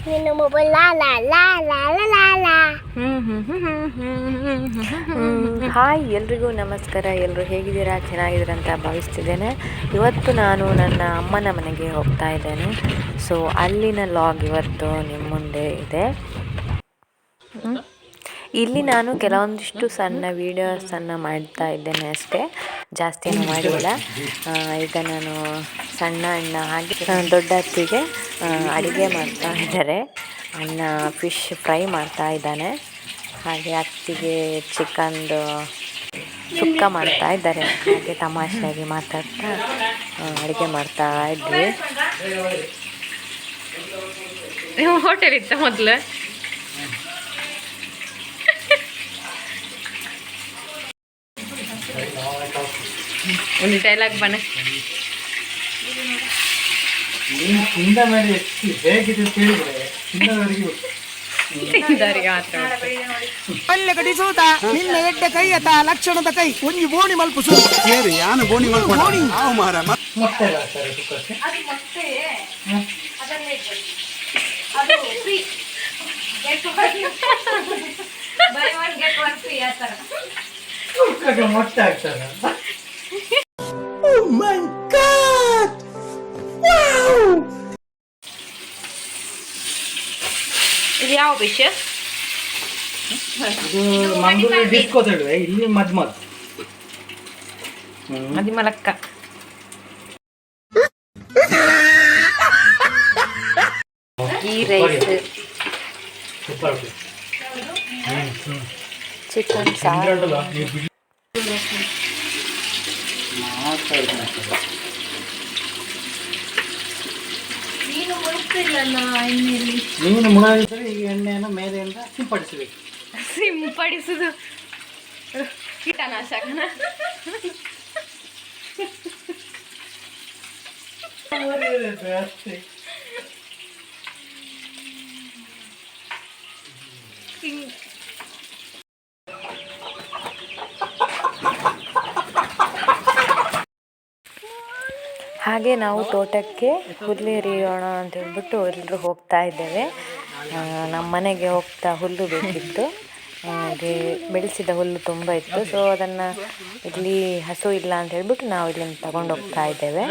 ನಿನ್ನ ಮೊಬೈಲ್ ಲಾ ಲಾ ಲಾ ಲಾ ಲಾ ಲಾ ಲಾ. ಹಾಯ್, ಎಲ್ರಿಗೂ ನಮಸ್ಕಾರ. ಎಲ್ಲರೂ ಹೇಗಿದ್ದೀರಾ? ಚೆನ್ನಾಗಿದ್ದೀರಾ ಅಂತ ಭಾವಿಸ್ತಿದ್ದೇನೆ. ಇವತ್ತು ನಾನು ನನ್ನ ಅಮ್ಮನ ಮನೆಗೆ ಹೋಗ್ತಾ ಇದ್ದೇನೆ. ಸೊ ಅಲ್ಲಿನ ಲಾಗ್ ಇವತ್ತು ನಿಮ್ಮ ಮುಂದೆ ಇದೆ. ಇಲ್ಲಿ ನಾನು ಕೆಲವೊಂದಿಷ್ಟು ಸಣ್ಣ ವೀಡಿಯೋಸನ್ನು ಮಾಡ್ತಾ ಇದ್ದೇನೆ ಅಷ್ಟೇ, ಜಾಸ್ತಿನೂ ಮಾಡಿಲ್ಲ. ಈಗ ನಾನು ಸಣ್ಣ ಅಣ್ಣ ಹಾಗೆ ದೊಡ್ಡ ಅತ್ತಿಗೆ ಅಡುಗೆ ಮಾಡ್ತಾ ಇದ್ದಾರೆ. ಅಣ್ಣ ಫಿಶ್ ಫ್ರೈ ಮಾಡ್ತಾ ಇದ್ದಾನೆ, ಹಾಗೆ ಅತ್ತಿಗೆ ಚಿಕನ್ದು ಸುಕ್ಕ ಮಾಡ್ತಾ ಇದ್ದಾರೆ. ಹಾಗೆ ತಮಾಷೆಯಾಗಿ ಮಾತಾಡ್ತಾ ಅಡುಗೆ ಮಾಡ್ತಾ ಇದ್ವಿ. ಹೋಟೆಲ್ ಇತ್ತ ಮೊದಲು? ಒಂದು ಡೈಲಾಗ್ ಬನ್ನಿ. ಕಡಿಸೂತ ನಿನ್ನ ಎಡ್ಡೆ ಕೈ ಅತ ಲಕ್ಷಣದ ಕೈ ಒಂಜಿ ಬೋಣಿ ಮಲ್ಪುಸು ಯಾನು ಬೋಣಿ ಮಲ್ಪೋಣಿ ಮಾರ ಮೊಟ್ಟೆ ಆಗ್ತದೆ. ಇದು ಯಾವ ಫಿಶ್? ಇದು ಮಂಗಳೂರು ಡಿಸ್ಕೋ ತೇಳುವೆ, ಇಲ್ಲಿ ಮದ್ ಮದಿಮಲಕ್ಕ. ಈ ರೈಸ್, ಚಿಕನ್ ಸಾರು, ಮೀನು ಮುಳುಗಿದ್ರೆ ಈ ಎಣ್ಣೆಯನ್ನು ಮೇಲೆಯಿಂದ ಸಿಂಪಡಿಸಬೇಕು. ಸಿಂಪಡಿಸುದು ಕೀಟನಾಶಕನ? ಅಷ್ಟೇ. ಹಾಗೆ ನಾವು ತೋಟಕ್ಕೆ ಹುಲ್ಲೇರಿಯೋಣ ಅಂತ ಹೇಳ್ಬಿಟ್ಟು ಎಲ್ಲರೂ ಹೋಗ್ತಾ ಇದ್ದೇವೆ. ನಮ್ಮ ಮನೆಗೆ ಹೋಗ್ತಾ ಹುಲ್ಲು ಬೇಕಿತ್ತು, ಹಾಗೆ ಬೆಳೆಸಿದ ಹುಲ್ಲು ತುಂಬ ಇತ್ತು. ಸೊ ಅದನ್ನು ಇಲ್ಲಿ ಹಸು ಇಲ್ಲ ಅಂತ ಹೇಳ್ಬಿಟ್ಟು ನಾವು ಇಲ್ಲಿಂದ ತಗೊಂಡು ಹೋಗ್ತಾ ಇದ್ದೇವೆ.